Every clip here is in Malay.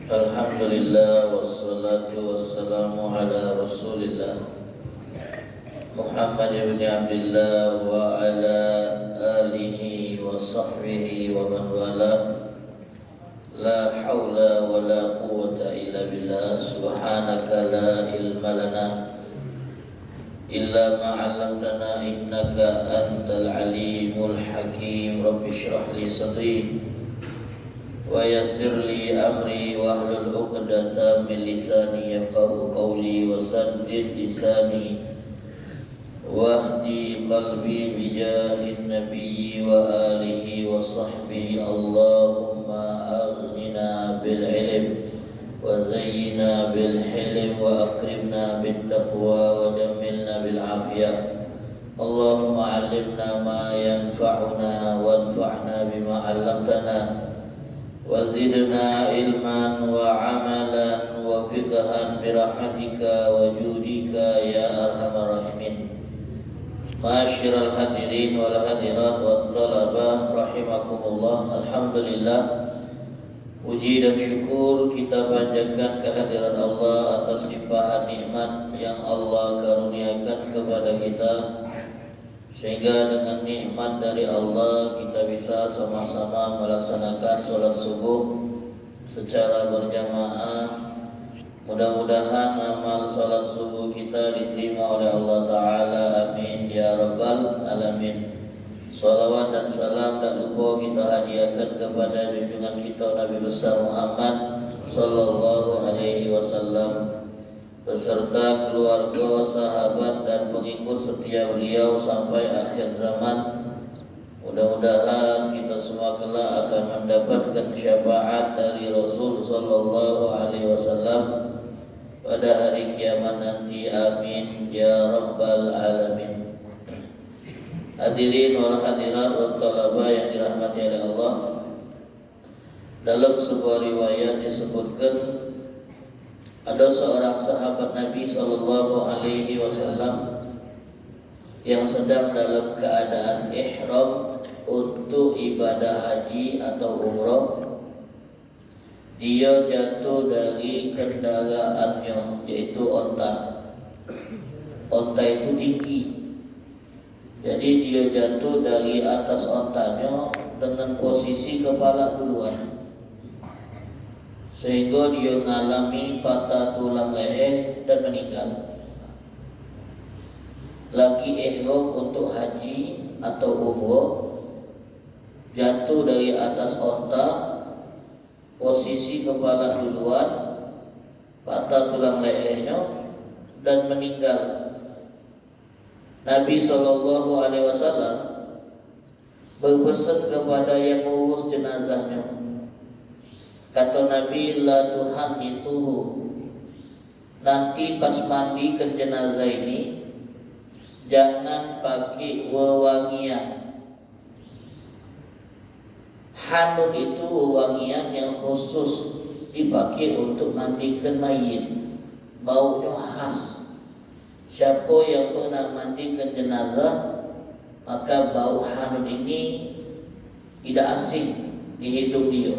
Alhamdulillah wassalatu wassalamu ala Rasulillah Muhammad ibn Abdullah wa ala alihi wa sahbihi wa man wala. La hawla wa la quwwata illa billah. Subhanaka la ilma lana illa ma 'allamtana innaka antal alimul hakim. Rabbi shrah li sadri wa yassir li amri wahlul 'uqdatam min lisani yafqahu qawli wa saddid lisani wahdi qalbi bijahin nabiyyi wa alihi wa sahbihi. Allahumma aghnina bil ilm wa zayyina bil hilm wa akrimna bit taqwa wa jammilna bil afiyah. Allahumma 'allimna ma yanfa'una wanfa'na bima 'allamtana wa zidna ilman wa amalan wa fiqhan birahmatika wa judika ya arhamar rahimin. Ma'asyiral hadirin wal hadirat wat talabah rahimakumullah. Alhamdulillah, puji dan syukur kita panjatkan kehadirat Allah atas limpahan nikmat yang Allah karuniakan kepada kita, sehingga dengan nikmat dari Allah kita bisa sama-sama melaksanakan sholat subuh secara berjamaah. Mudah-mudahan amal sholat subuh kita diterima oleh Allah Ta'ala. Amin ya Rabbal Alamin. Salawat dan salam tak lupa kita hadiahkan kepada junjungan kita Nabi besar Muhammad Sallallahu Alaihi Wasallam beserta keluarga, sahabat dan pengikut setia beliau sampai akhir zaman. Mudah-mudahan kita semua kelak akan mendapatkan syafaat dari Rasul Sallallahu Alaihi Wasallam pada hari kiamat nanti. Amin ya Rabbal Alamin. Hadirin wal hadirat wa talabah yang dirahmati oleh Allah, dalam sebuah riwayat disebutkan ada seorang sahabat Nabi Sallallahu Alaihi Wasallam yang sedang dalam keadaan ihram untuk ibadah haji atau umrah. Dia jatuh dari kendaraannya, yaitu onta. Onta itu tinggi, jadi dia jatuh dari atas ontanya dengan posisi kepala duluan, sehingga dia mengalami patah tulang leher dan meninggal. Lagi ihram untuk haji atau umrah, jatuh dari atas onta, posisi kepala duluan, patah tulang lehernya dan meninggal. Nabi Sallallahu Alaihi Wasallam berpesan kepada yang mengurus jenazahnya. Kata Nabi, la tuhannituhu, nanti pas mandikan jenazah ini jangan pakai wewangian. Hanun itu wewangian yang khusus dipakai untuk mandikan mayit, baunya khas. Siapa yang pernah mandikan jenazah, maka bau hanun ini tidak asing di hidung dia.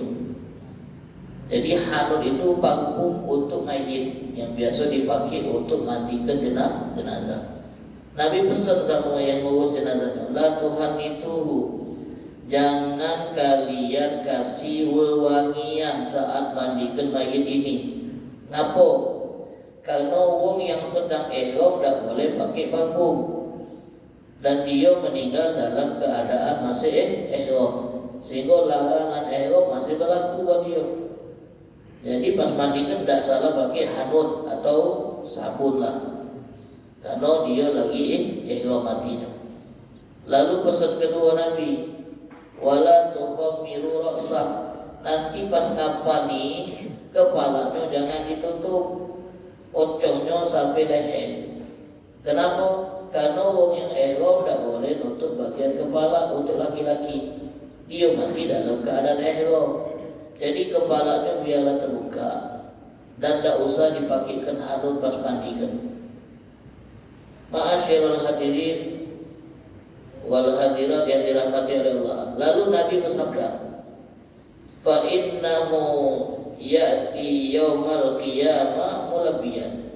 Jadi hanun itu parfum untuk mayit yang biasa dipakai untuk mandikan jenazah. Nabi pesan sama yang ngurus jenazahnya, la tuhannituhu, jangan kalian kasih wewangian saat mandikan mayit ini. Kenapa? Karena wong yang sedang ihram tak boleh pakai parfum, dan dia meninggal dalam keadaan masih ihram, sehingga larangan ihram masih berlaku buat dia. Jadi pas mandikan tak salah pakai hanut atau sabun lah, karena dia lagi ihram matinya. Lalu pesan kedua Nabi, wala tukhammiru ra'sah, nanti pas ngampani kepalanya jangan ditutup, pocongnya sampai leher. Kenapa? Karena orang yang ihram tak boleh nutup bagian kepala untuk laki-laki. Dia mati dalam keadaan ihram. Jadi kepalanya biarlah terbuka dan tak usah dipakaikan hanut pas mandikan. Ma'asyiral hadirin wal hadirat yang dirahmati oleh Allah. Lalu Nabi bersabda, fa innahu ya'ti yaumal qiyamah mulabbiyan.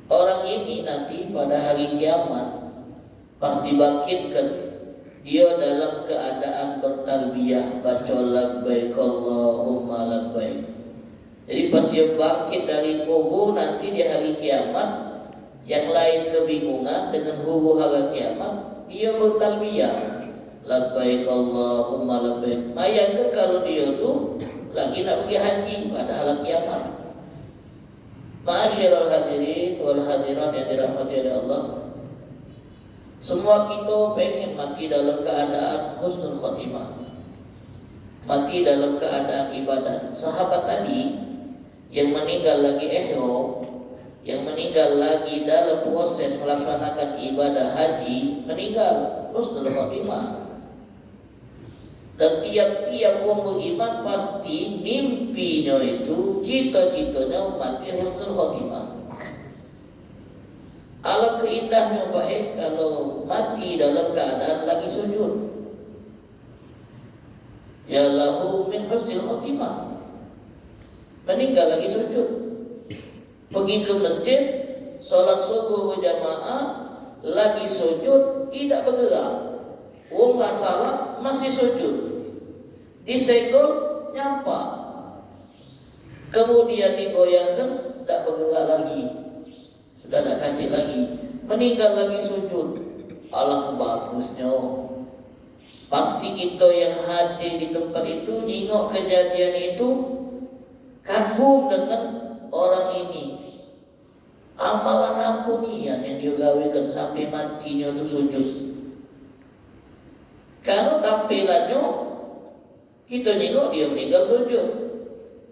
Orang ini nanti pada hari kiamat pas dibangkitkan, dia dalam keadaan bertalbiyah, baca labbaik Allahumma labbaik. Jadi pas dia bangkit dari kubur nanti di hari kiamat, yang lain kebingungan dengan huru hara kiamat, dia bertalbiyah, labbaik Allahumma labbaik. Bayangkan kalau dia tu lagi nak pergi haji pada hari kiamat. Ma'asyiral hadirin wal hadirat yang dirahmati oleh Allah, semua kita pengen mati dalam keadaan husnul khotimah, mati dalam keadaan ibadat. Sahabat tadi yang meninggal lagi ihram, yang meninggal lagi dalam proses melaksanakan ibadah haji, meninggal husnul khotimah. Dan tiap-tiap orang beriman pasti mimpinya itu, cita-citanya mati husnul khotimah. Alangkah indahnya baik kalau mati dalam keadaan lagi sujud. Ya lahu min husnul khotimah. Meninggal lagi sujud. Pergi ke masjid, solat subuh berjamaah, lagi sujud, tidak bergerak. Wong lah salah, masih sujud. Disenggol, nyampak. Kemudian digoyangkan, tidak bergerak lagi. Sudah tak kantik lagi. Meninggal lagi sujud. Alangkah bagusnya. Pasti kita yang hadir di tempat itu, nengok kejadian itu, kagum dengan orang ini. Amalan apa ni yang dia gawekan sampai matinya tu sujud? Kalau tampilannya kita tengok dia meninggal sujud,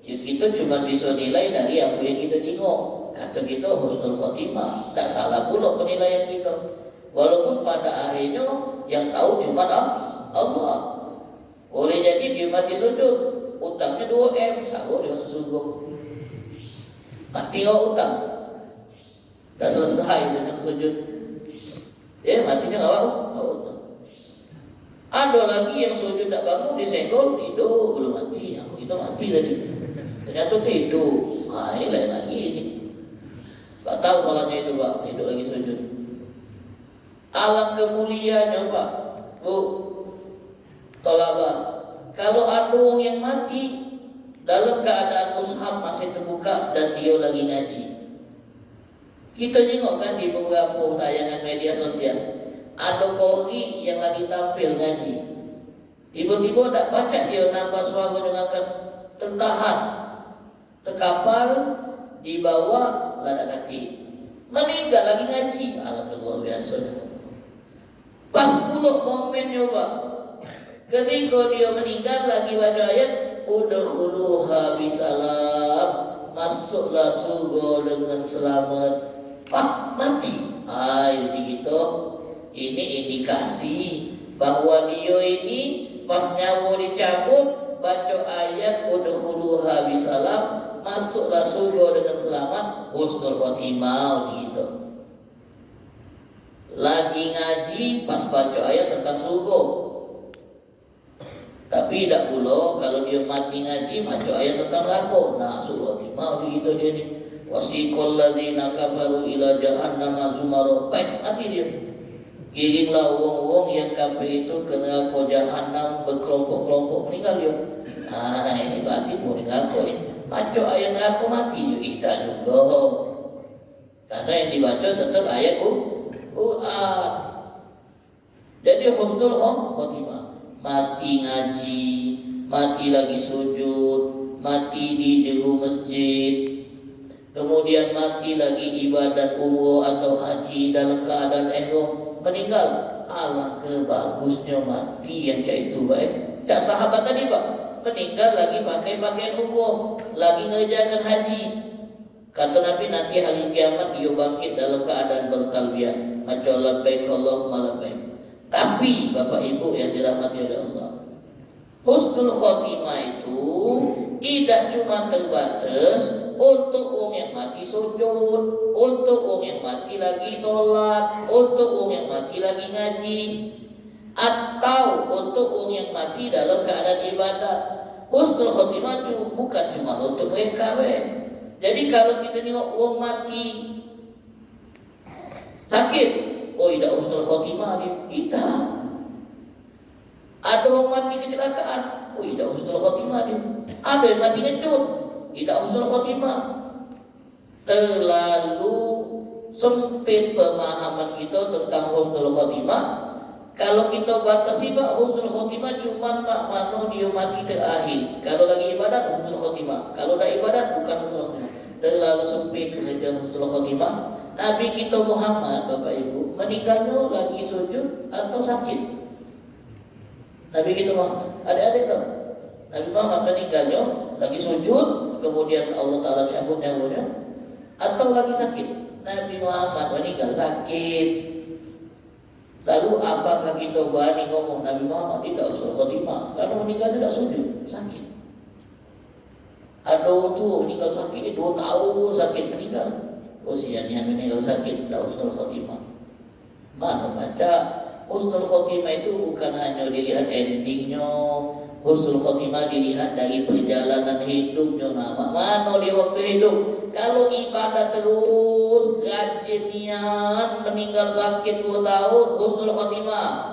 ya kita cuma bisa nilai dari apa yang kita tengok. Kata kita husnul khotimah, tak salah pula penilaian kita. Walaupun pada akhirnya yang tahu cuma Allah. Boleh jadi dia mati sujud, utangnya 2M, sago dia masuk surga. Mati kau utang, dah selesai dengan sujud. Matinya nggak utang. Ada lagi yang sujud tak bangun, disenggol, tidur, belum mati. Aku kita mati tadi. Ternyata tidur. Ini lain lagi ini. Batal sholatnya itu Pak, tidur lagi sujud. Alangkah mulianya Pak, Bu, tolabah. Kalau ada orang yang mati dalam keadaan mushaf masih terbuka dan dia lagi ngaji. Kita tengok kan di beberapa tayangan media sosial, ada kori yang lagi tampil ngaji, tiba-tiba tak pacak dia nampak suara dengan tertahan, terkapal, dibawa lada kaki, meninggal lagi ngaji. Alangkah luar biasa. Pas pula momennya Pak, ketika dia meninggal lagi baca ayat udkhuluha bisalam, masuklah surga dengan selamat. Pak mati. Gitu. Ini indikasi bahwa dia ini pas nyawa dicabut baca ayat udkhuluha bisalam, masuklah surga dengan selamat, husnul khotimah gitu. Lagi ngaji pas baca ayat tentang surga. Tapi tidak pula kalau dia mati ngaji baca ayat tentang neraka. Nah, surga khotimah begitu dia ni. Wasiqal ladzina kafaru ila jahannam zumara. Baik, mati dia. Giringlah wong-wong yang kafir itu ke neraka jahanam berkelompok-kelompok, meninggal dia. Ini berarti mau neraka ni. Baca ayat neraka mati juga juga. Karena yang dibaca tetap ayat Quran. Jadi husnul khotimah. Mati ngaji, mati lagi sujud, mati di juru masjid, kemudian mati lagi ibadat umroh atau haji dalam keadaan ihram, meninggal. Alangkah bagusnya mati yang kayak itu baik. Cak sahabat tadi Pak, meninggal lagi pakai pakaian umroh, lagi ngerjakan haji. Kata Nabi nanti hari kiamat dia bangkit dalam keadaan bertalbiyah, maca labbaik Allahumma labbaik. Tapi Bapak Ibu yang dirahmati oleh Allah, husnul khotimah itu tidak cuma terbatas untuk orang yang mati sujud, untuk orang yang mati lagi sholat, untuk orang yang mati lagi ngaji, atau untuk orang yang mati dalam keadaan ibadah. Husnul khotimah bukan cuma untuk mereka. Jadi kalau kita tengok orang mati sakit, oh tidak husnul khotimah dia. Tidak. Ada orang mati kecelakaan, oh tidak husnul khotimah dia. Ada yang mati ngejut, tidak husnul khotimah. Terlalu sempit pemahaman kita tentang husnul khotimah. Kalau kita batasi pak husnul khotimah cuma mak mano dia mati terakhir. Kalau lagi ibadat husnul khotimah. Kalau dah ibadat bukan husnul khotimah. Terlalu sempit pengertian husnul khotimah. Nabi kita Muhammad Bapak Ibu meninggalnya lagi sujud atau sakit. Nabi kita Muhammad, adik-adik tahu. Nabi Muhammad meninggalnya lagi sujud, kemudian Allah Ta'ala cabut nyawanya, atau lagi sakit. Nabi Muhammad meninggal sakit. Lalu apakah kita berani ngomong Nabi Muhammad tidak husnul khotimah? Karena meninggal tidak sujud, sakit. Ada orang tua meninggal sakit 2 tahun sakit meninggal. Usianya meninggal sakit tidak husnul khotimah. Mana baca husnul khotimah itu bukan hanya dilihat endingnya. Husnul khotimah dilihat dari perjalanan hidupnya. Mana dia waktu hidup? Kalau ibadah terus, rajin niat, meninggal sakit 2 tahun, husnul khotimah.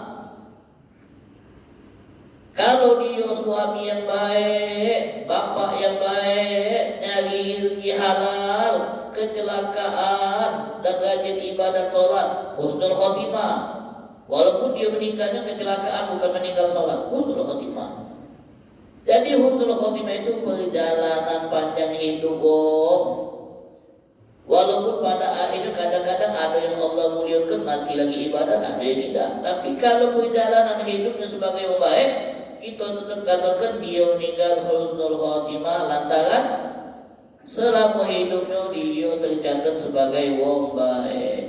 Kalau dia suami yang baik, bapak yang baik, nyari rezeki halal, kecelakaan, dan rajin ibadat sholat, husnul khotimah. Walaupun dia meninggalnya kecelakaan, bukan meninggal sholat, husnul khotimah. Jadi husnul khotimah itu perjalanan panjang hidup. Walaupun pada akhirnya kadang-kadang ada yang Allah muliakan mati lagi ibadat, ada yang tidak. Tapi kalau perjalanan hidupnya sebagai orang baik, kita tetap katakan dia meninggal husnul khotimah lantaran selama hidupnya dia tercatat sebagai orang baik.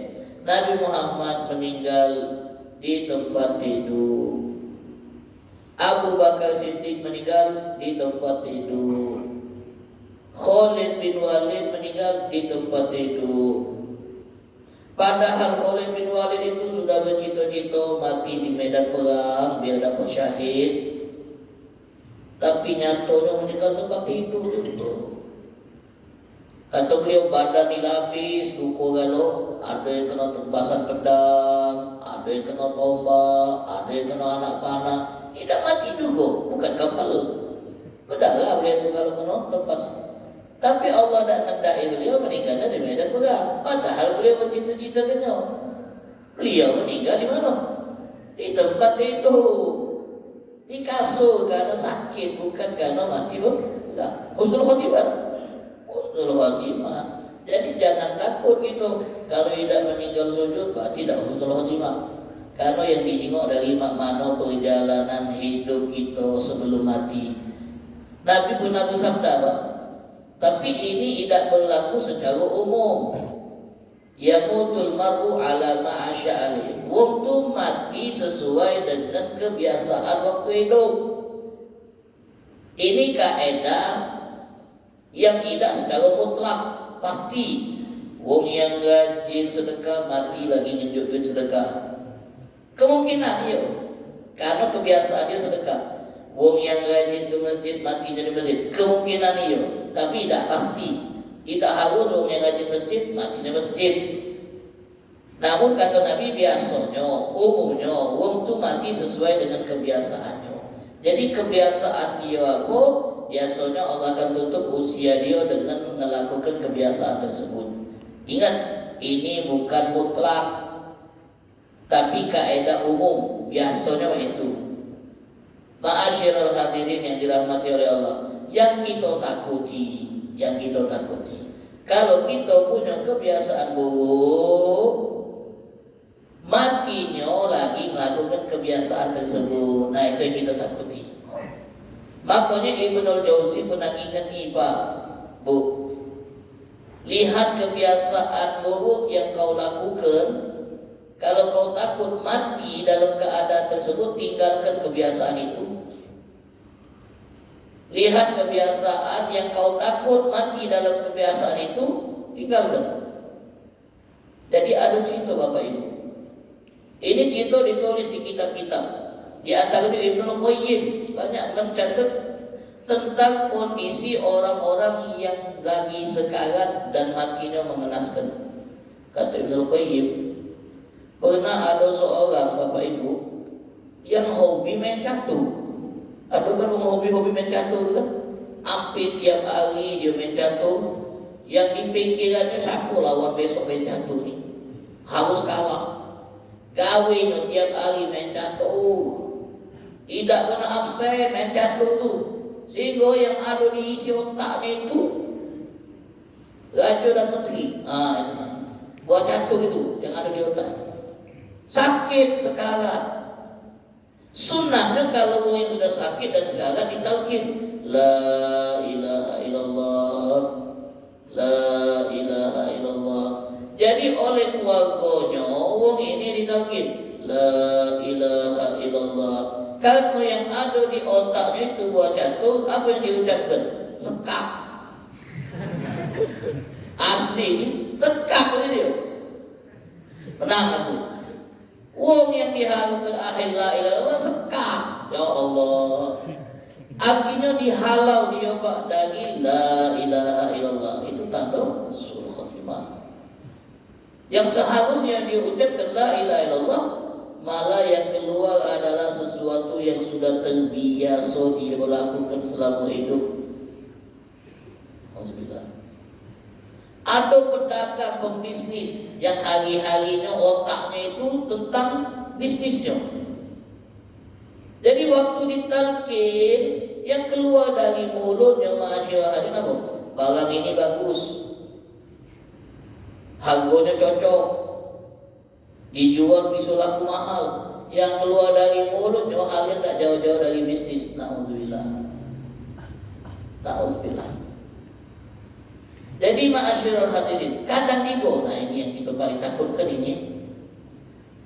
Nabi Muhammad meninggal di tempat tidur. Abu Bakar Siddiq meninggal di tempat tidur. Khalid bin Walid meninggal di tempat tidur. Padahal Khalid bin Walid itu sudah bercita-cita mati di medan perang biar dapat syahid. Tapi nyatanya meninggal tempat tidur itu. Kata beliau badan dilapis, luka galau, ada yang kena tebasan pedang, ada yang kena tombak, ada yang kena anak panah. Tidak mati juga, bukan kapal. Berdarah beliau itu kalau kena tebas. Tapi Allah tak ngendai beliau meninggalnya di medan perang. Padahal beliau bercita-cita kenyang. Beliau meninggal di mana? Di tempat tidur, di kasur karena sakit, bukan karena mati perang. Husnul khotimah. Husnul khotimah. Jadi jangan takut gitu. Kalau tidak meninggal sujud, berarti tidak husnul khotimah. Karena yang ditengok dari mana perjalanan hidup kita sebelum mati. Nabi pernah bersabda, Pak. Tapi ini tidak berlaku secara umum. Yamutul mar'u ala ma'asya'ali. Waktu mati sesuai dengan kebiasaan waktu hidup. Ini kaidah yang tidak secara mutlak pasti. Wong yang rajin sedekah mati lagi ngenjuk duit sedekah. Kemungkinan iya, karena kebiasaan dia sedekah. Wong yang rajin ke masjid matinya di masjid. Kemungkinan iya, tapi tidak pasti. Tidak harus wong yang rajin masjid matinya masjid. Namun kata Nabi biasanya, umumnya wong tu mati sesuai dengan kebiasaannya. Jadi kebiasaan dia apa? Biasanya Allah akan tutup usia dia dengan melakukan kebiasaan tersebut. Ingat, ini bukan mutlak, tapi kaidah umum, biasanya itu. Ma'asyiral hadirin yang dirahmati oleh Allah, yang kita takuti. Kalau kita punya kebiasaan buruk, matinya lagi melakukan kebiasaan tersebut. Nah, itu yang kita takuti. Makanya Ibnul Jauzi pernah ingat nih Pak, Bu, lihat kebiasaan buruk yang kau lakukan. Kalau kau takut mati dalam keadaan tersebut, tinggalkan kebiasaan itu. Lihat kebiasaan yang kau takut mati dalam kebiasaan itu, tinggalkan. Jadi ada cerita Bapak Ibu. Ini cerita ditulis di kitab-kitab. Di antaranya Ibnu Qayyim banyak mencatat tentang kondisi orang-orang yang lagi sekarat dan matinya mengenaskan. Kata Ibnu Qayyim, pernah ada seorang Bapak Ibu yang hobi main catur. Ada kan hobi main catur kan? Hampir tiap hari dia main catur. Yang dipikirannya siapa lawan besok main catur ni? Harus kalah. Kawin tiap hari main catur. Tidak pernah absen main catur tu. Sehingga yang ada di isi otaknya itu raja dan menteri. Itu buat catur itu yang ada di otak. Sakit sekarang. Sunnahnya kalau orang yang sudah sakit dan sekarang ditalkin, la ilaha illallah, la ilaha illallah. Jadi oleh keluarganya orang ini ditalkin, la ilaha illallah. Karena yang ada di otaknya itu buat catur, apa yang diucapkan? Sekak. Asli sekak itu dia. Menang aku. Wong yang diharap ke akhir la ilaha illallah sekak. Ya Allah. Artinya dihalau dia Pak dari la ilaha illallah. Itu tanda suul khatimah. Yang seharusnya diucapkan la ilaha illallah, malah yang keluar adalah sesuatu yang sudah terbiasa dia melakukan selama hidup. Alhamdulillah. Ada pedagang pembisnis yang hari-harinya otaknya itu tentang bisnisnya. Jadi waktu ditalkin, yang keluar dari mulutnya masyaallah hadirin apa? Barang ini bagus, harganya cocok, dijual bisa laku mahal. Yang keluar dari mulutnya hal yang tak jauh-jauh dari bisnis. Na'udzubillah. Na'udzubillah. Jadi ma'asyiral hadirin, kadang juga, nah ini yang kita paling takutkan ini,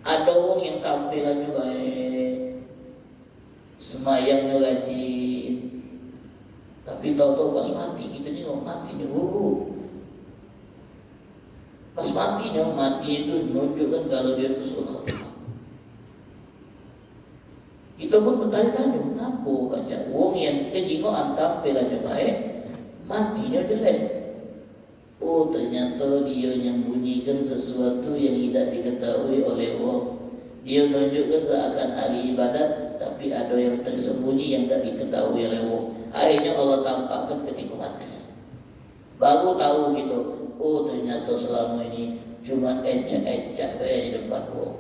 ada orang yang tampilannya baik, semayangnya rajin, tapi tahu-tahu pas mati kita tengok matinya buruk. Pas matinya mati itu menunjukkan kalau dia itu suul khatimah. Kita pun bertanya-tanya, kenapa baca orang yang kejingoan tampilannya baik, matinya jelek? Oh, ternyata dia menyembunyikan sesuatu yang tidak diketahui oleh orang. Dia menunjukkan seakan ahli ibadat, tapi ada yang tersembunyi yang tidak diketahui oleh orang. Akhirnya Allah tampakkan ketika mati. Baru tahu gitu. Oh, ternyata selama ini cuma ecak-ecak di depan orang,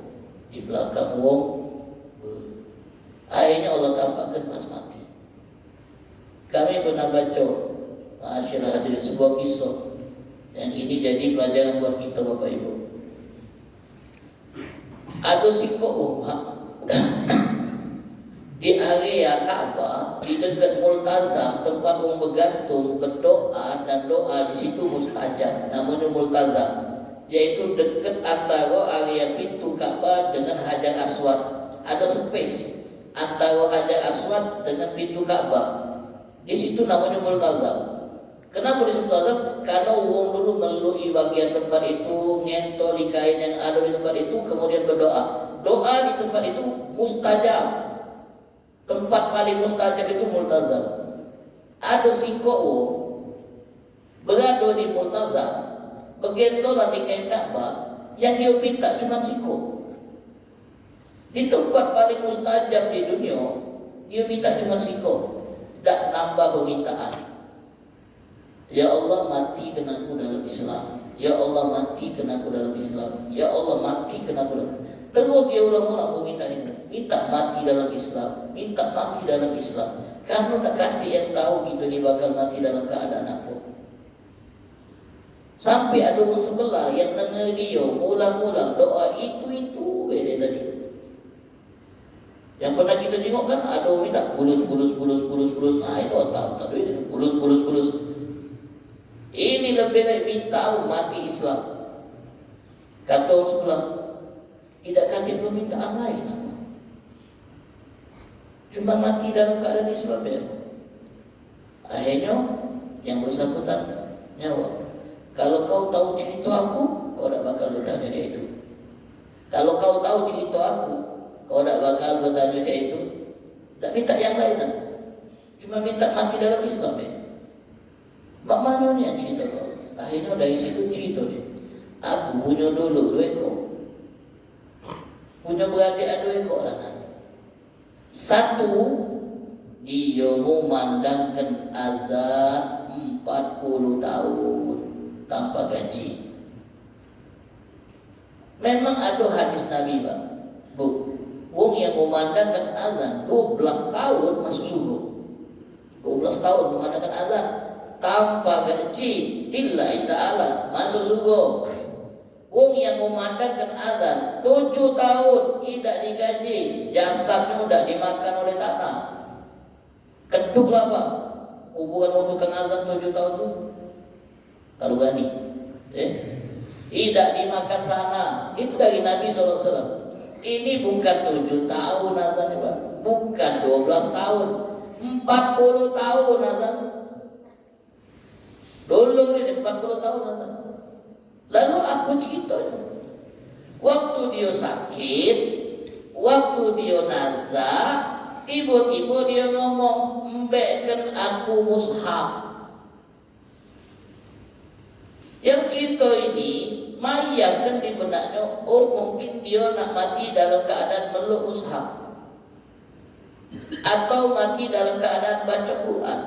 di belakang orang. Akhirnya Allah tampakkan pas mati. Kami pernah baca, ma'asyiral hadirin, sebuah kisah. Yang ini jadi pelajaran buat kita Bapak Ibu. Ada si umat di area Ka'bah, di dekat Multazam, tempat orang bergantung, berdoa, dan doa di situ mustajab. Namanya Multazam, yaitu dekat antara area pintu Ka'bah dengan Hajar Aswad. Ada space antara Hajar Aswad dengan pintu Ka'bah. Di situ namanya Multazam. Kenapa disebut Multazam? Karena orang dulu melalui bagian tempat itu, ngentoli kain yang ada di tempat itu, kemudian berdoa. Doa di tempat itu mustajab. Tempat paling mustajab itu Multazam. Ada singkok berada di Multazam, bergentolan di kain Ka'bah, yang dia minta cuma singkok. Di tempat paling mustajab di dunia, dia minta cuma singkok, tak nambah permintaan. Ya Allah, mati kena aku dalam Islam. Ya Allah, mati kena aku dalam Islam. Ya Allah, mati kena aku dalam. Terus dia ulang-ulang meminta ini. Minta mati dalam Islam. Minta mati dalam Islam. Karena tak kati yang tahu kita ni bakal mati dalam keadaan apa. Sampai ada orang sebelah yang dengar dia ulang-ulang doa itu beda tadi. Yang pernah kita tengok kan, ada orang minta bulus. Nah itu otak dia bulus. Ini lebih baik minta mati Islam. Kata orang sebelah, tidak kati permintaan lain apa? Cuma mati dalam keadaan Islam ya. Akhirnya yang bersangkutan nyawa. Kalau kau tahu cerita aku, kau tak bakal bertanya dia itu. Kalau kau tahu cerita aku, kau tak bakal bertanya dia itu. Tak minta yang lain apa? Cuma minta mati dalam Islam Mak manunya cerita kau. Akhirnya dari situ cerita dia. Aku punya dulu 2 ekor. Punya beradik 2 ekor anak. Satu, dia memandangkan azan 40 tahun tanpa gaji. Memang ada hadis Nabi Pak. Wong yang memandangkan azan 12 tahun masuk surga. 12 tahun memandangkan azan tanpa gaji lillahi ta'ala masuk surga. Wong yang memandangkan azan 7 tahun tidak digaji, jasadnya tidak dimakan oleh tanah. Keduklah Pak, kuburan untuk tukang azan 7 tahun itu kalau gani tidak dimakan tanah. Itu dari Nabi SAW. Ini bukan 7 tahun azan Pak, bukan 12 tahun, 40 tahun azan. Dulu ini 40 tahun azan. Lalu aku cerita, waktu dia sakit, waktu dia nazak, tiba-tiba dia ngomong, "Mbekkan aku mushaf." Yang cerita ini mayangkan di benaknya, oh mungkin dia nak mati dalam keadaan meluk mushaf, atau mati dalam keadaan baca Quran.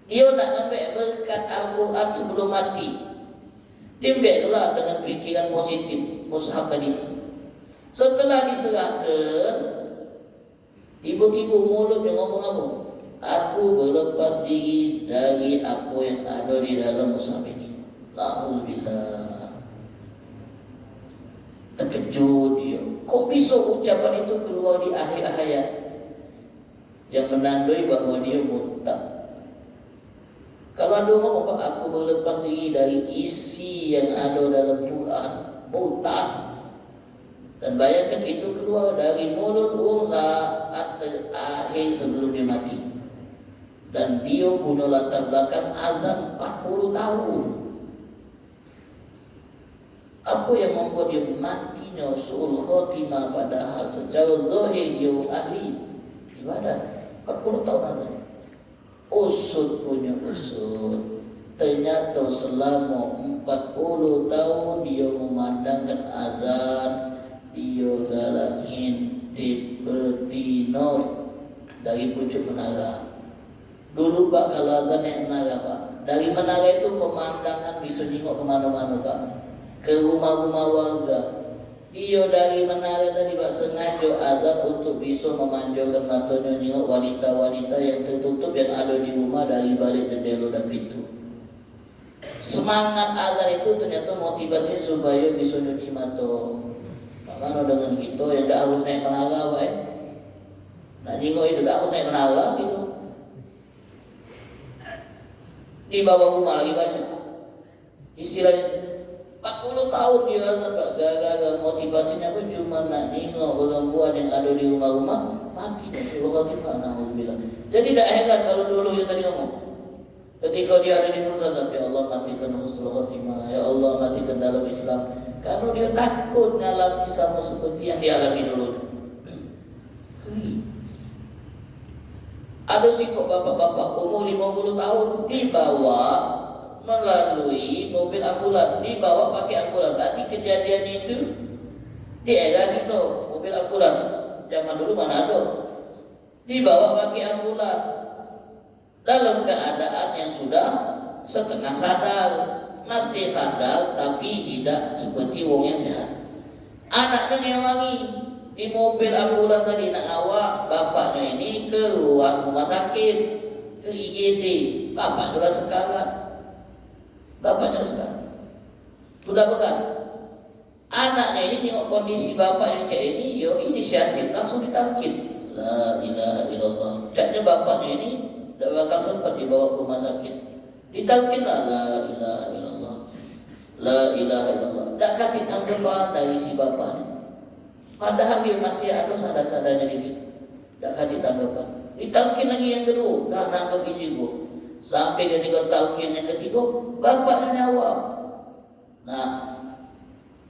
Dia nak ambil berkat Al-Quran sebelum mati. Dia ambillah dengan fikiran positif mushaf tadi. Setelah diserahkan, tiba-tiba mulutnya ngomong apa? Aku berlepas diri dari apa yang ada di dalam mushaf ini. Alhamdulillah. Terkejut dia. Kok bisa ucapan itu keluar di akhir hayat? Yang menandai bahawa dia murtad. Kalau ada orang Pak, aku berlepas diri dari isi yang ada dalam Quran, murtad. Dan bayangkan itu keluar dari mulut orang saat terakhir sebelum dia mati. Dan dia punya latar belakang azan 40 tahun. Apa yang membuat dia matinya su'ul khotimah, padahal secara zahir dia ahli ibadat 40 tahun azan. Usut punya usut. Ternyata selama 40 tahun dia memandangkan azan, dia dalam ngintip betina dari pucuk menara. Dulu Pak, kalau azan naik menara Pak, dari menara itu pemandangan bisa tengok kemana-mana Pak, ke rumah-rumah warga. Dia dari menara tadi Pak sengaja azan untuk bisa memanjangkan matanya tengok wanita-wanita yang tertutup yang ada di rumah dari balik jendela dan pintu. Semangat azan itu ternyata motivasi supaya bisa nyuci mata. Mana dengan kita yang tak harus naik menara Pak Nak tengok itu tak harus naik menara gitu. Di bawah rumah lagi baca. Istilahnya 40 tahun dia gagal motivasinya pun cuma nak nengok perempuan yang ada di rumah-rumah mati suruh khatimah. Alhamdulillah. Jadi tak heran kalau dulu yang tadi ngomong, ketika dia ada di murtad, ya Allah matikan husnul khatimah, ya Allah matikan dalam Islam, karena dia takut mengalami sama seperti yang dialami dulu. Ada sih kok bapak-bapak umur 50 tahun dibawa melalui mobil ambulan, dibawa pakai ambulan. Berarti kejadiannya itu di era gitu, mobil ambulan. Zaman dulu mana ada. Dibawa pakai ambulan dalam keadaan yang sudah setengah sadar, masih sadar tapi tidak seperti wong yang sehat. Anaknya yang wangi di mobil ambulan tadi nak awak bapaknya ini ke rumah sakit, ke IGD. Bapaknya sudah sekarang. Bapaknya sekarang sudah berat. Anaknya ini tengok kondisi bapak yang kayak ini, yo inisiatif langsung ditalkin. La ilaha illallah. Caknya bapaknya ini tidak bakal sempat dibawa ke rumah sakit. Ditalkinlah la ilaha illallah. La ilaha illallah. Tak kati tanggapan dari si bapaknya. Padahal dia masih ada sadar-sadarnya dikit. Tak kati tanggapan. Ditalkin lagi yang kedua, tak nanggap ini gua. Sampai ketika talqin yang ketiga, bapaknya jawab, "Nah,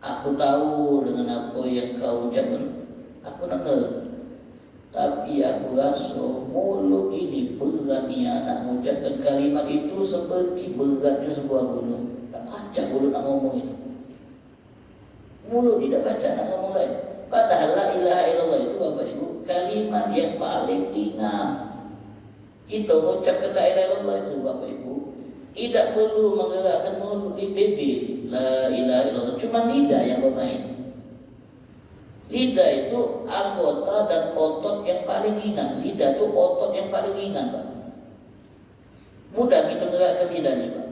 aku tahu dengan apa yang kau ucapkan, aku dengar. Tapi aku rasa mulut ini berat ni nak mengucapkan kalimat itu seperti beratnya sebuah gunung. Tak baca mulut nak ngomong itu. Mulut tidak baca nak ngomong lain. Padahal la ilaha illallah itu Bapak Ibu kalimat yang paling ringan. Kita mengucapkan la ilaha illallah itu Bapak Ibu tidak perlu menggerakkan mulut di bibir. La ilaha illallah cuma lidah yang bermain. Lidah itu anggota dan otot yang paling ringan. Lidah itu otot yang paling ringan, Pak. Mudah kita gerakkan lidah ni, Pak.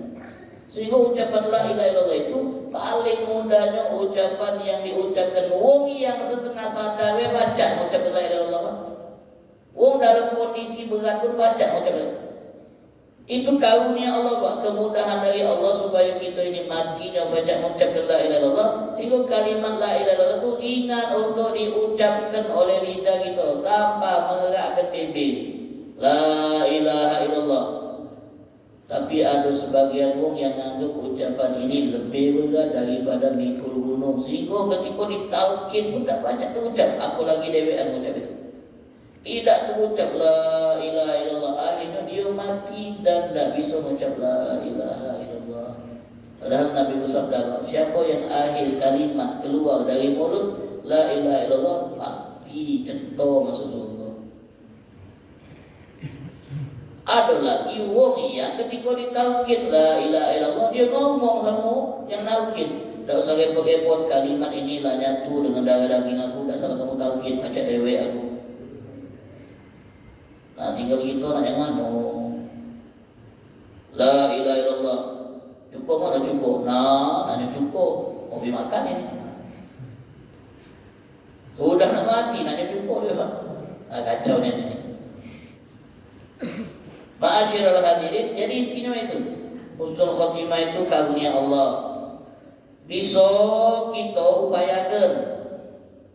Sehingga ucapan la ilaha illallah itu paling mudahnya ucapan yang diucapkan wong yang setengah sadar baca ucapan la ilaha illallah, Pak. Wong dalam kondisi berat pun baca ucapan. Itu karunia Allah, Pak, kemudahan dari Allah supaya kita ini matinya baca mengucapkan la ilaha illallah, sehingga kalimat la ilaha illallah itu ringan untuk diucapkan oleh lidah kita tanpa menggerakkan bibir. La ilaha illallah. Tapi ada sebagian wong yang anggap ucapan ini lebih berat daripada mikul gunung, sehingga ketika ditalkin pun tak baca terucap, apalagi dewean mengucap itu. Tidak terucap la ilaha illallah, akhirnya dia mati dan tidak bisa mengucap la ilaha illallah. Padahal Nabi bersabda, siapa yang akhir kalimat keluar dari mulut la ilaha illallah pasti ceto masuk surga. Ada lagi wong yang ketika ditalkin la ilaha illallah dia ngomong sama yang nalkin, tak usah repot-repot kalimat ini lah nyatu dengan darah daging aku, tak salah kamu talkin baca dewe aku. Nah, tinggal kita nak yang mana? La ilaha illallah. Cukup mana cukup? Nak cukup. Hobi makan ini. Sudah nak mati, nak cukup dia. Kacau ni ini. Ma'asyiral hadirin, jadi intinya itu. Husnul khotimah itu karunia Allah. Bisa kita upayakan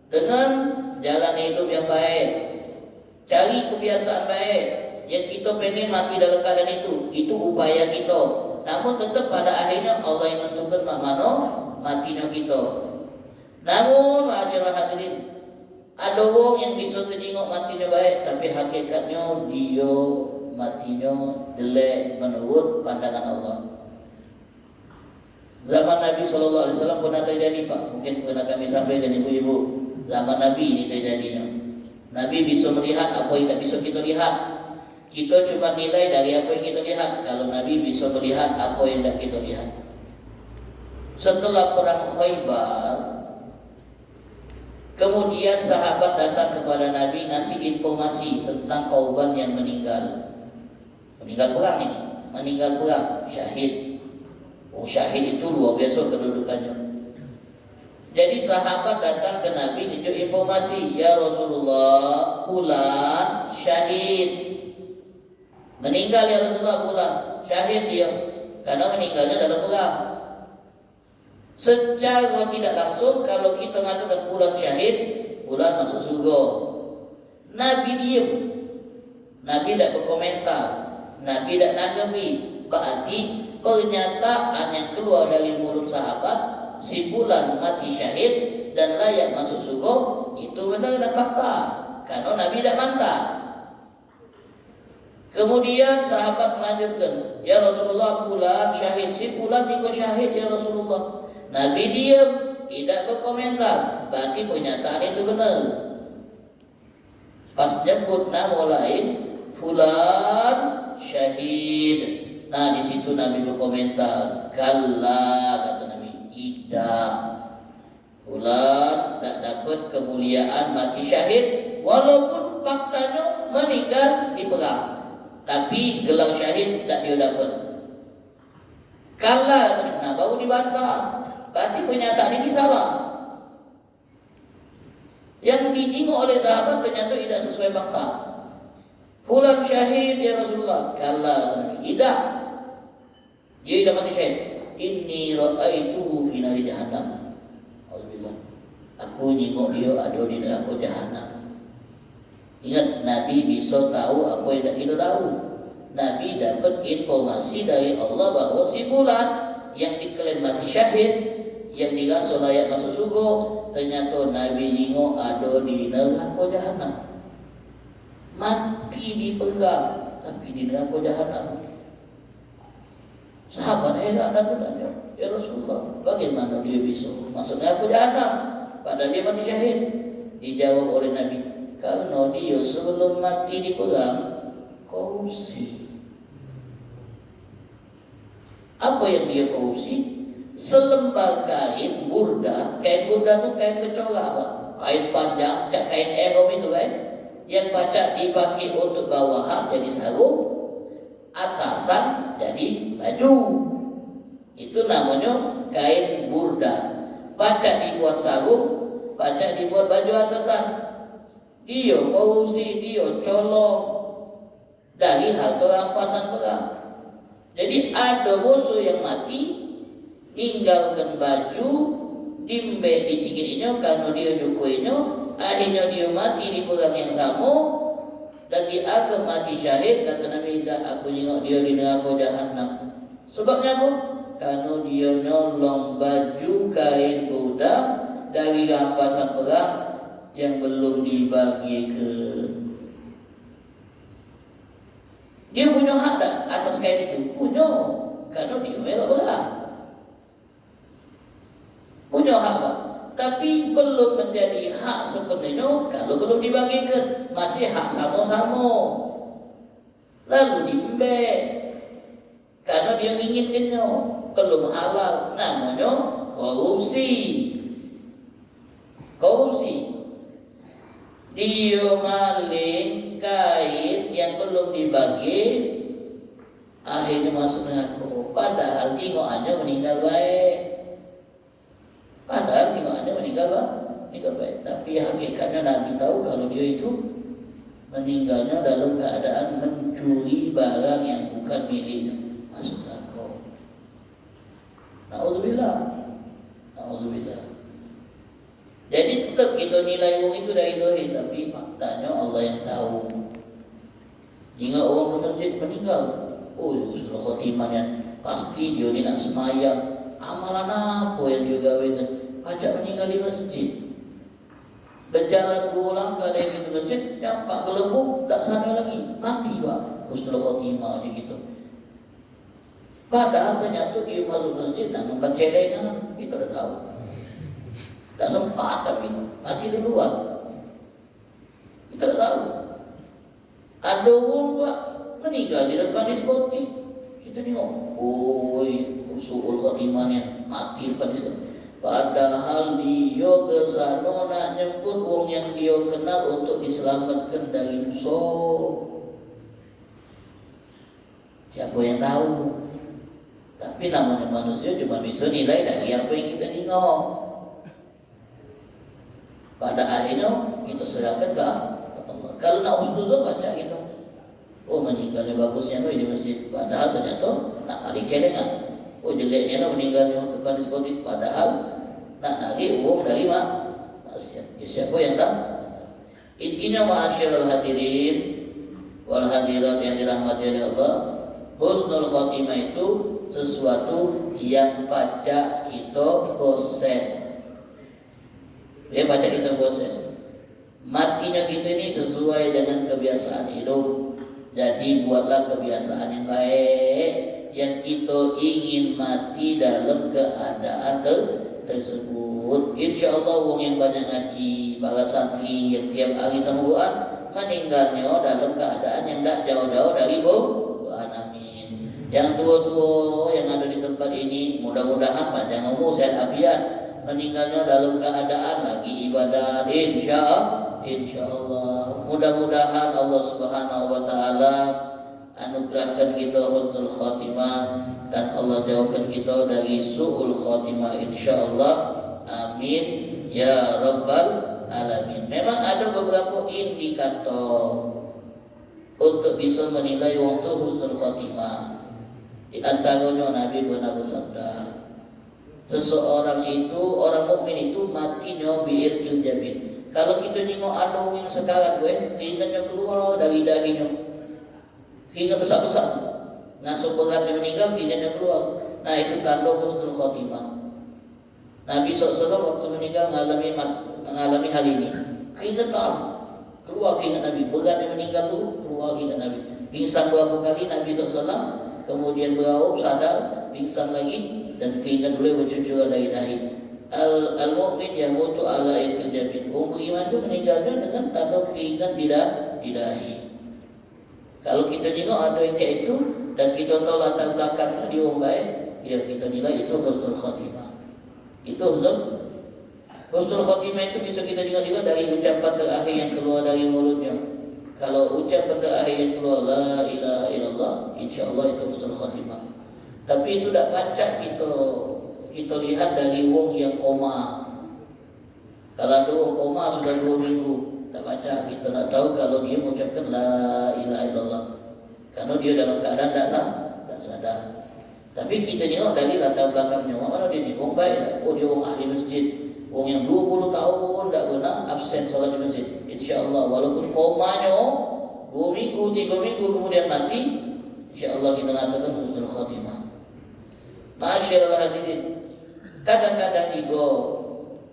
dengan jalan hidup yang baik. Cari kebiasaan baik yang kita pengen mati dalam keadaan itu upaya kita. Namun tetap pada akhirnya Allah yang menentukan mak mana matinya kita. Namun ma'asyiral hadirin, ada orang yang bisa terjenguk matinya baik, tapi hakikatnya dia matinya jelek menurut pandangan Allah. Zaman Nabi SAW pernah terjadi, Pak. Mungkin pernah kami sampaikan ibu-ibu. Zaman Nabi ini terjadinya. Nabi bisa melihat apa yang tak bisa kita lihat. Kita cuma nilai dari apa yang kita lihat. Kalau Nabi bisa melihat apa yang tak kita lihat. Setelah perang Khaybar, kemudian sahabat datang kepada Nabi ngasih informasi tentang korban yang meninggal. Meninggal perang ini, meninggal perang, syahid. Oh, syahid itu luar biasa kedudukannya. Jadi sahabat datang ke Nabi tunjuk informasi, ya Rasulullah, fulan syahid. Meninggal ya Rasulullah, fulan syahid dia karena meninggalnya dalam perang. Secara tidak langsung kalau kita mengatakan fulan syahid, fulan masuk surga. Nabi diam. Nabi tidak berkomentar. Nabi tidak nanggapi. Berarti pernyataan yang keluar dari mulut sahabat, si fulan mati syahid dan layak masuk surga, itu benar dan fakta. Karena Nabi tidak bantah. Kemudian sahabat melanjutkan, ya Rasulullah, fulan syahid, si fulan juga syahid ya Rasulullah. Nabi diam, tidak berkomentar. Berarti pernyataan itu benar. Pas nyebut nama lain, fulan syahid. Nah, di situ Nabi berkomentar, kalla, kata Nabi, tidak. Fulan tak dapat kemuliaan mati syahid walaupun faktanya meninggal di perang, tapi gelar syahid tak dia dapat. Kalla, nah baru dibantah. Berarti pernyataan ini salah. Yang dijinguk oleh sahabat ternyata tidak sesuai fakta. Fulan syahid ya Rasulullah. Kalla, tidak. Dia tidak mati syahid. Inni ra'aituhu fi nari jahannam. Alhamdulillah. Aku nyingok dia ada di neraka jahannam. Ingat, Nabi bisa tahu apa yang tak kita tahu. Nabi dapat informasi dari Allah bahawa si fulan yang diklaim mati syahid, yang dirasa layak masuk surga, ternyata Nabi nyingok ada di neraka jahannam. mati di perang tapi di neraka jahanam. Sahabat heran dan bertanya, ya Rasulullah, bagaimana dia bisa masuk neraka jahanam padahal dia mati syahid? Dijawab oleh Nabi, karena dia sebelum mati di perang korupsi. Apa yang dia korupsi? Selembar kain burda. Kain burda itu kain kecorak, Pak. Kain panjang, kain ihram itu kan, yang pacak dipakai untuk bawahan jadi sarung, atasan jadi baju. Itu namanya kain burda. Pacak dibuat sarung, pacak dibuat baju atasan. Dia korupsi, dia colong dari harta rampasan perang. Jadi ada musuh yang mati, tinggalkan baju, dimbe di sikitnya karena dia jukuinya, akhirnya dia mati di perang yang sama dan dia agak mati syahid. Kata Nabi, tidak, aku tengok dia di neraka jahanam. Sebabnya apa? Karena dia nyolong baju kain budak dari rampasan perang yang belum dibagikan. Dia punya hak tak atas kain itu? Punya, karena dia melok perang. Punya hak, Pak. Tapi belum menjadi hak sepenuhnya kalau belum dibagikan. Masih hak sama-sama. Lalu diembek karena dia menginginkannya, belum halal. Namanya korupsi. Korupsi. Dia maling kain yang belum dibagi, akhirnya masuk neraka. Padahal tengok meninggal baik. Padahal tengok meninggal baik. Tapi hakikatnya Nabi tahu kalau dia itu meninggalnya dalam keadaan mencuri barang yang bukan miliknya, masuk neraka. Na'udzubillah. Jadi tetap kita nilai orang itu dari zahir, tapi faktanya Allah yang tahu. Jika orang ke masjid meninggal, oh husnul khotimahnya, pasti dia ni nak semayang. Amalan apa yang dia gawekan? Pacak meninggal di masjid. Berjalan 2 langkah dari pintu masjid, nampak gelembung, tak sadar lagi, mati, Pak. Husnul khotimah dia gitu. Padahal ternyata dia masuk masjid nak membaca celengan, kita dah tahu. Tak sempat tapi mati duluan. Kita tak tahu. Ada orang, Pak, meninggal di depan diskotik. Kita tengok, suul khotimahnya mati depan diskotik. Padahal dia ke sana nak nyebut orang yang dia kenal untuk diselamatkan dari dosa. Siapa yang tahu? Tapi namanya manusia cuma bisa nilai dari apa yang kita tengok. Pada akhirnya kita serahkan ke Allah. Kalau nak husnuzon baca kita, oh meninggalnya bagusnya di masjid. Padahal ternyata nak kali kelengan. Oh jeleknya meninggalnya depan diskotik. Padahal nak nagih uang dari maksiat. Ya, siapa yang tahu? Intinya ma'asyiral hadirin wal hadirat yang dirahmati oleh Allah, husnul khotimah itu sesuatu yang pacak kita proses. Dia baca kita proses. Matinya kita ini sesuai dengan kebiasaan hidup. Jadi buatlah kebiasaan yang baik, yang kita ingin mati dalam keadaan tersebut. InsyaAllah orang yang banyak ngaji, para santri yang tiap hari sama Quran, meninggalnya dalam keadaan yang tak jauh-jauh dari Quran. Amin. Yang tua-tua yang ada di tempat ini, mudah-mudahan panjang umur, sehat afiat, meninggalnya dalam keadaan lagi ibadat, insyaallah. Mudah-mudahan Allah Subhanahu wa taala anugerahkan kita husnul khatimah dan Allah jauhkan kita dari su'ul khatimah, insyaallah. Amin ya rabbal alamin. Memang ada beberapa indikator untuk bisa menilai wong tu husnul khatimah. Di antaranya Nabi pernah bersabda, seseorang itu, orang mukmin itu matinya bi'irqil jabin. Kalau kita tengok ada orang yang sekarang keringatnya keluar dari dahinya, keringat besar-besar, ngasuh beratnya meninggal, keringatnya keluar. Nah itu tanda husnul khotimah. Nabi SAW waktu meninggal mengalami hal ini, keringetan keluar keingat Nabi. Berat yang meninggal tu keluar keingat Nabi. Pingsan berapa kali Nabi SAW, kemudian beraup, sadar, pingsan lagi, dan keingat boleh bercucuran dari dahi. Al-mu'min yamutu ala ikil jabin. Orang beriman itu meninggalnya dengan tanda keingat di dahi. Kalau kita tengok ada yang kayak itu dan kita tahu latar belakangnya dia orang baik, ya kita nilai itu husnul khatimah. Itu husnul khatimah itu bisa kita dengar juga dari ucapan terakhir yang keluar dari mulutnya. Kalau ucapan terakhir yang keluar la ilaha illallah, insya-Allah itu husnul khatimah. Tapi itu tak pacak kita lihat dari wong yang koma. Kalau ada wong koma sudah 2 minggu, tak baca, kita nak tahu kalau dia mengucapkan la ilaha illallah, karena dia dalam keadaan tak sadar. Tapi kita tengok dari latar belakangnya, mana dia ni, orang baik tak? Oh dia orang ahli masjid, orang yang 20 tahun tak pernah absen solat di masjid. InsyaAllah walaupun komanya 2 minggu, 3 minggu kemudian mati, InsyaAllah kita mengatakan husnul khatimah. Masyaallah hadirin, kadang-kadang ego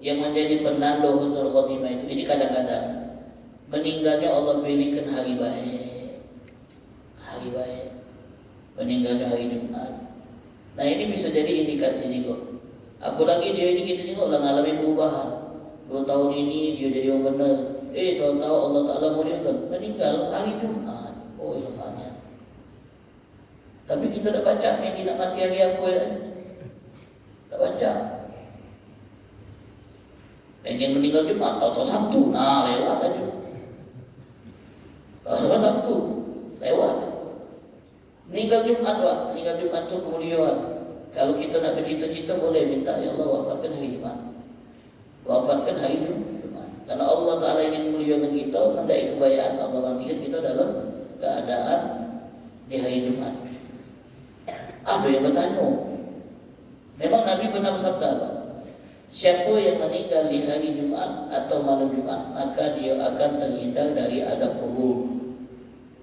yang menjadi penanda husnul khatimah itu, ini kadang-kadang meninggalnya Allah pilihkan hari baik, meninggalnya hari Jumat. Nah ini bisa jadi indikasi juga. Apalagi dia ini kita tengok mengalami perubahan. 2 tahun ini dia jadi orang benar. Tahu-tahu Allah Ta'ala muliakan, meninggal hari Jumat. Oh yang banyak. Tapi kita tak baca yang dia nak mati hari apa ya? Tak baca. Pengen meninggal Jumat, tahu-tahu Sabtu. Nah lewat aja. Tahu-tahu Sabtu, lewat. Meninggal Jumat, Pak. Meninggal Jumat itu kemuliaan. Kalau kita nak bercita-cita boleh minta, ya Allah wafatkan hari Jumat. Wafatkan hari Jumat. Karena Allah Ta'ala ingin memuliakan kita, mendai kebaikan Allah matikan kita dalam keadaan di hari Jumat. Ada yang bertanya, memang Nabi pernah bersabda apa? Siapa yang meninggal di hari Jumat atau malam Jumat, maka dia akan terhindar dari azab kubur.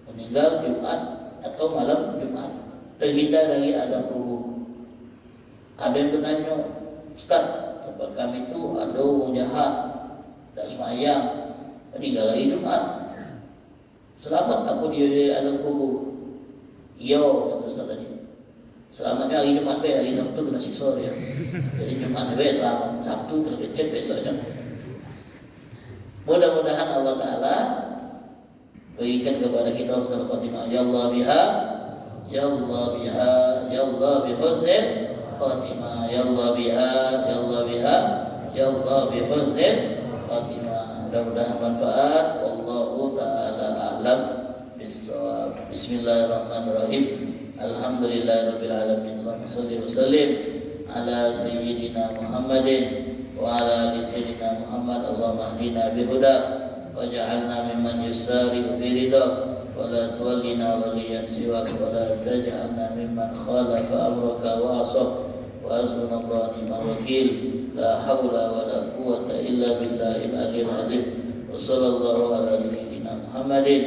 Meninggal Jumat atau malam Jumat, terhindar dari azab kubur. Ada yang bertanya, Ustaz, tempat kami itu ada orang jahat, tak semayang, meninggal hari Jumat, selamat apa dia dari azab kubur? Ya, kata Ustaz tadi, selamatnya hari Jumat, hari Sabtu kena siksa dia. Jadi Jumat selamat, Sabtu kena kecet besok je. Mudah-mudahan Allah Ta'ala berikan kepada kita husnul khatimah. Ya Allah biha, ya Allah biha, ya Allah bihusnil khatimah. Ya Allah biha, ya Allah biha, ya Allah bihusnil khatimah. Mudah-mudahan manfaat. Wallahu ta'ala a'lam bissawab. Bismillahirrahmanirrahim. Alhamdulillahirabbil alamin. Allahumma shalli wa sallim ala sayyidina Muhammadin wa ala ali sayyidina Muhammad. Allahumma hdina bihudak waj'alna mimman yusari'u fi ridak wa la tuwallina waliyan siwak wa la taj'alna mimman khalafa amraka wa asab wa hasbunallahu ni'mal wakil. La hawla wa la quwwata illa billahil aliyyil azim. Wa sallallahu ala sayyidina Muhammadin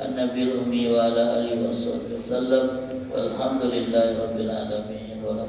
an-nabiyil ummi wa ala alihi wasallam. Walhamdulillahi rabbil alamin. Wa la